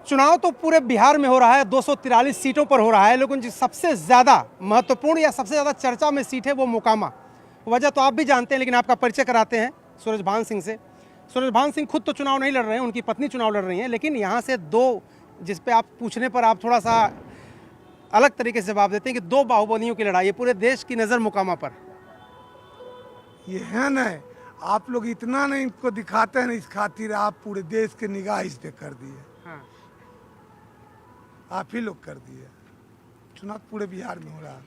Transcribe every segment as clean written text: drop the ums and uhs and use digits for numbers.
चुनाव तो पूरे बिहार में हो रहा है, 243 सीटों पर हो रहा है, लेकिन जो सबसे ज़्यादा महत्वपूर्ण या सबसे ज़्यादा चर्चा में सीट है वो मोकामा। वजह तो आप भी जानते हैं, लेकिन आपका परिचय कराते हैं सूरजभान सिंह से। सूरजभान सिंह खुद तो चुनाव नहीं लड़ रहे हैं, उनकी पत्नी चुनाव लड़ रही हैं, लेकिन यहाँ से दो, जिस पे आप पूछने पर आप थोड़ा सा अलग तरीके से जवाब देते हैं कि दो बाहुबलियों की लड़ाई है, पूरे देश की नज़र मोकामा पर। ये है ना, आप लोग इतना नहीं इनको दिखाते हैं, इस खातिर आप पूरे देश के निगाह इस पे कर दिए। हाँ। आप ही लोग कर दिए। चुनाव पूरे बिहार में हो रहा है।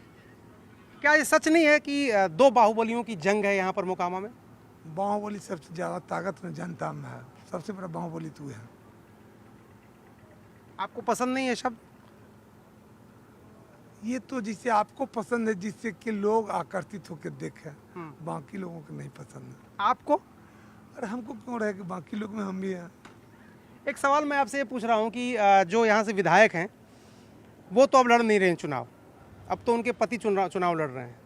क्या ये सच नहीं है कि दो बाहुबलियों की जंग है यहाँ पर मोकामा में? बाहुबली सबसे ज्यादा ताकत में जनता में है। सबसे बड़ा बाहुबली तू है। आपको पसंद नहीं है शब्द? ये तो जिससे आपको पसंद है, जिससे कि लोग आकर्षित होकर देखें, बाकी लोगों को नहीं पसंद है। आपको? अरे हमको क्यों रहे कि बाकी लोग में हम भी हैं। एक सवाल मैं आपसे ये पूछ रहा हूँ कि जो यहाँ से विधायक हैं वो तो अब लड़ नहीं रहे हैं चुनाव, अब तो उनके पति चुनाव लड़ रहे हैं,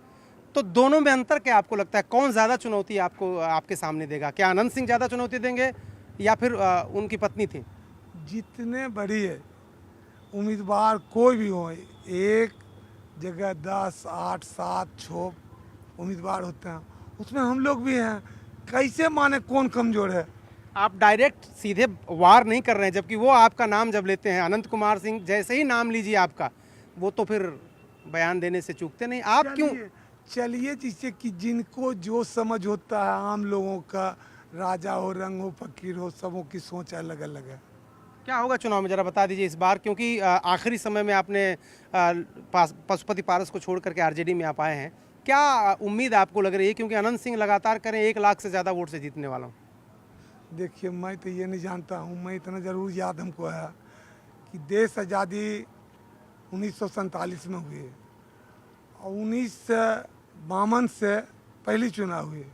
तो दोनों में अंतर क्या आपको लगता है? कौन ज़्यादा चुनौती आपको आपके सामने देगा? क्या आनंद सिंह ज़्यादा चुनौती देंगे या फिर उनकी पत्नी थी? जितने बड़ी है उम्मीदवार कोई भी हो, एक जगह 10, 8, 7, 6 उम्मीदवार होते हैं, उसमें हम लोग भी हैं। कैसे माने कौन कमजोर है? आप डायरेक्ट सीधे वार नहीं कर रहे हैं, जबकि वो आपका नाम जब लेते हैं, अनंत कुमार सिंह जैसे ही नाम लीजिए आपका, वो तो फिर बयान देने से चूकते नहीं। आप क्यों? चलिए जिससे कि जिनको जो समझ होता है, आम लोगों का, राजा हो, रंग हो, फकीर हो, सबों की सोच अलग अलग है। क्या होगा चुनाव में जरा बता दीजिए इस बार, क्योंकि आखिरी समय में आपने पशुपति पारस को छोड़ करके आरजेडी में आप आए हैं। क्या उम्मीद आपको लग रही है, क्योंकि अनंत सिंह लगातार करें 1 लाख से ज़्यादा वोट से जीतने वाला हूँ? देखिए, मैं तो ये नहीं जानता हूँ, मैं इतना ज़रूर याद हमको है कि देश आज़ादी 1947 में हुई और 1952 से पहली चुनाव हुए,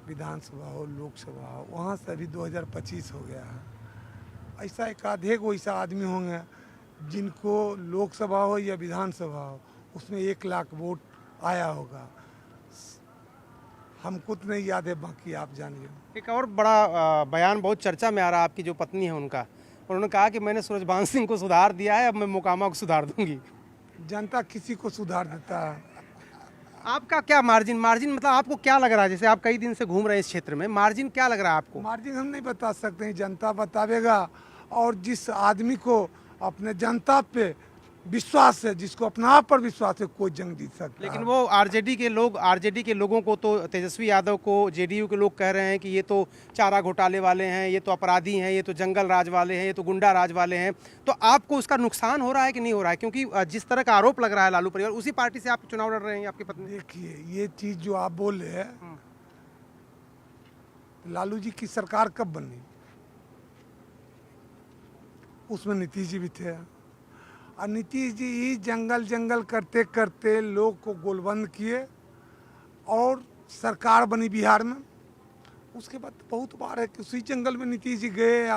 विधानसभा हो, लोकसभा हो, वहाँ से अभी 2025 हो गया है। ऐसा एक आधे को ऐसा आदमी होंगे जिनको लोकसभा हो या विधानसभा हो उसमें 1 लाख वोट आया होगा। हमको तो नहीं याद है, बाकी आप जानिए। एक और बड़ा बयान बहुत चर्चा में आ रहा है, आपकी जो पत्नी है उनका, उन्होंने कहा कि मैंने सूरजभान सिंह को सुधार दिया है, अब मैं मोकामा को सुधार दूंगी। जनता किसी को सुधार देता है। आपका क्या मार्जिन मतलब आपको क्या लग रहा है, जैसे आप कई दिन से घूम रहे हैं इस क्षेत्र में, मार्जिन क्या लग रहा है आपको? मार्जिन हम नहीं बता सकते हैं, जनता बतावेगा। और जिस आदमी को अपने जनता पे विश्वास है, जिसको अपना आप पर विश्वास है, कोई जंग जीत सकता है। लेकिन वो आरजेडी के लोगों को, तो तेजस्वी यादव को जेडीयू के लोग कह रहे हैं कि ये तो चारा घोटाले वाले हैं, ये तो अपराधी हैं, ये तो जंगल राज वाले हैं, ये तो गुंडा राज वाले हैं। तो आपको उसका नुकसान हो रहा है कि नहीं हो रहा है? क्योंकि जिस तरह का आरोप लग रहा है लालू परिवार, उसी पार्टी से आप चुनाव लड़ रहे हैं आपकी पत्नी। देखिए, ये चीज़ जो आप बोल रहे हैं, लालू जी की सरकार कब बनी? उसमें नीतीश जी भी थे, और नीतीश जी ही जंगल करते करते लोग को गोलबंद किए और सरकार बनी बिहार में। उसके बाद बहुत बार है कि उसी जंगल में नीतीश जी गए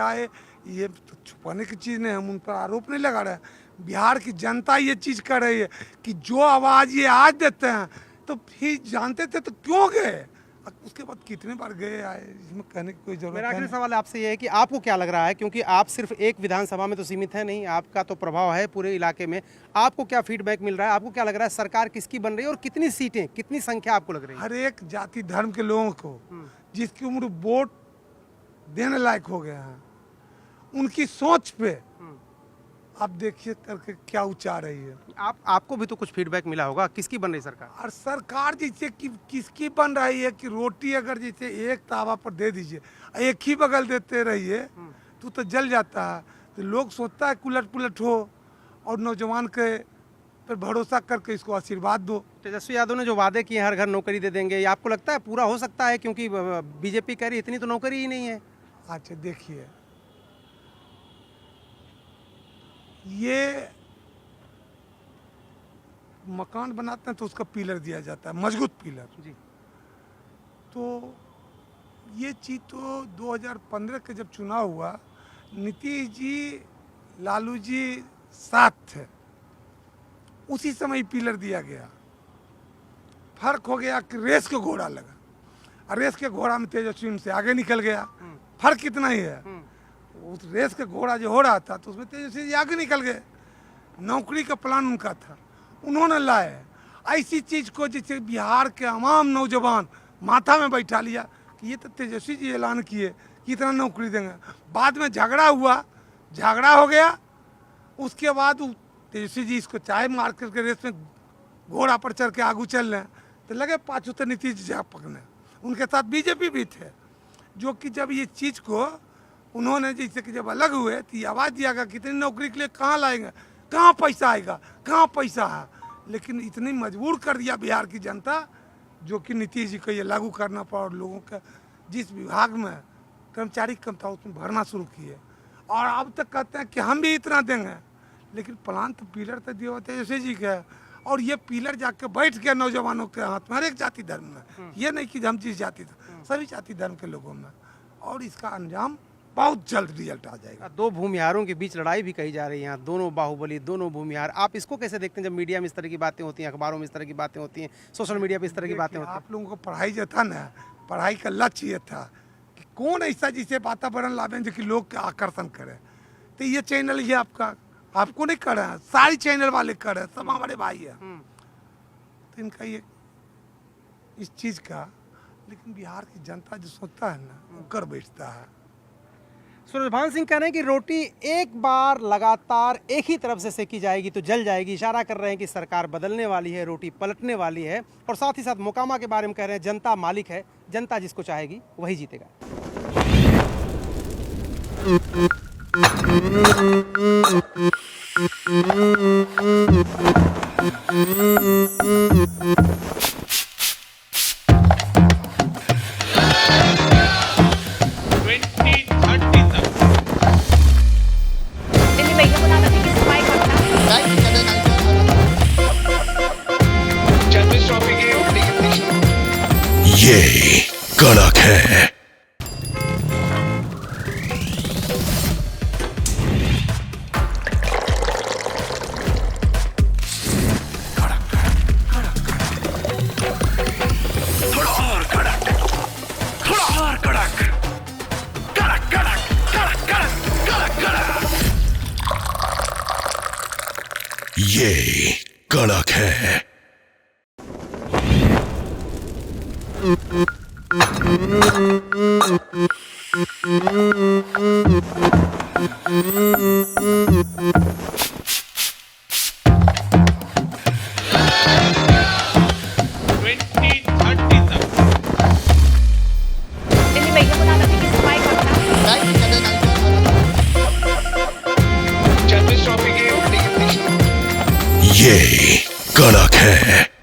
आए। ये तो छुपाने की चीज़ नहीं, हम उन पर आरोप नहीं लगा रहे हैं। बिहार की जनता ये चीज़ कर रही है कि जो आवाज़ ये आज देते हैं, तो फिर जानते थे तो क्यों गए? उसके बाद कितने बार गए आए, इसमें कहने की कोई जरूरत मेरा है आखिरी नहीं। सवाल आपसे ये है कि आपको क्या लग रहा है, क्योंकि आप सिर्फ एक विधानसभा में तो सीमित है नहीं, आपका तो प्रभाव है पूरे इलाके में, आपको क्या फीडबैक मिल रहा है? आपको क्या लग रहा है सरकार किसकी बन रही है और कितनी सीटें, कितनी संख्या आपको लग रही है? हर एक जाति धर्म के लोगों को जिसकी उम्र वोट देने लायक हो गया है, उनकी सोच पे आप देखिए करके क्या उचार रही है। आपको भी तो कुछ फीडबैक मिला होगा, किसकी बन रही सरकार? और सरकार जैसे कि किसकी बन रही है कि रोटी अगर जैसे एक तावा पर दे दीजिए, एक ही बगल देते रहिए तो जल जाता है। तो लोग सोचता है उलट पुलट हो, और नौजवान के पर भरोसा करके इसको आशीर्वाद दो। तेजस्वी यादव ने जो वादे किए हर घर नौकरी दे देंगे, ये आपको लगता है पूरा हो सकता है? क्योंकि बीजेपी कह रही इतनी तो नौकरी ही नहीं है। अच्छा देखिए, ये मकान बनाते हैं तो उसका पिलर दिया जाता है, मजबूत पिलर जी। तो ये चीज़ तो 2015 के जब चुनाव हुआ, नीतीश जी लालू जी साथ थे, उसी समय पिलर दिया गया। फर्क हो गया कि रेस के घोड़ा लगा, और रेस के घोड़ा में तेजस्वी से आगे निकल गया। फर्क कितना ही है। उस रेस का घोड़ा जो हो रहा था तो उसमें तेजस्वी जी आगे निकल गए। नौकरी का प्लान उनका था, उन्होंने लाए ऐसी चीज़ को जिससे बिहार के तमाम नौजवान माथा में बैठा लिया कि ये तो तेजस्वी जी ऐलान किए कि इतना नौकरी देंगे। बाद में झगड़ा हुआ, झगड़ा हो गया, उसके बाद तेजस्वी जी इसको चाय मार्केट के रेस में घोड़ा पर चढ़ के आगू चल रहे हैं तो लगे पाछू तो नीतीश जी पकड़ने। उनके साथ बीजेपी भी थे, जो कि जब ये चीज़ को उन्होंने जैसे कि जब अलग हुए तो ये आवाज़ दिया गया कितनी नौकरी के लिए कहाँ लाएंगे, कहाँ पैसा आएगा, कहाँ पैसा है। लेकिन इतनी मजबूर कर दिया बिहार की जनता जो कि नीतीश जी को ये लागू करना पड़ा और लोगों का जिस विभाग में कर्मचारी कम था उसमें भरना शुरू किए और अब तक कहते हैं कि हम भी इतना देंगे। लेकिन प्लान तो पिलर तो दिया तेजस्वी जी का है और ये पिलर जाके बैठ गया नौजवानों के हाथ में, हर एक जाति धर्म में। ये नहीं कि हम जिस जाति सभी जाति धर्म के लोगों में, और इसका अंजाम बहुत जल्द रिजल्ट आ जाएगा। दो भूमिहारों के बीच लड़ाई भी कही जा रही है यहाँ, दोनों बाहुबली, दोनों भूमिहार। आप इसको कैसे देखते हैं जब मीडिया में इस तरह की बातें होती हैं, अखबारों में इस तरह की बातें होती हैं, सोशल मीडिया पे इस तरह की बातें होती हैं? आप लोगों को पढ़ाई जो था ना, पढ़ाई का लक्ष्य ये था कि कौन ऐसा जिसे वातावरण लावे जो कि लोग का आकर्षण करे। तो ये चैनल ये आपको नहीं कर रहे हैं, सारी चैनल वाले कर रहे हैं, सब हमारे भाई है। तो इनका ये इस चीज़ का, लेकिन बिहार की जनता जो सोचता है ना वो कर बैठता है। सूरजभान सिंह कह रहे हैं कि रोटी एक बार लगातार एक ही तरफ से सेकी जाएगी तो जल जाएगी। इशारा कर रहे हैं कि सरकार बदलने वाली है, रोटी पलटने वाली है। और साथ ही साथ मोकामा के बारे में कह रहे हैं जनता मालिक है, जनता जिसको चाहेगी वही जीतेगा। ये कड़क है। ये कड़क है। ये कड़क है।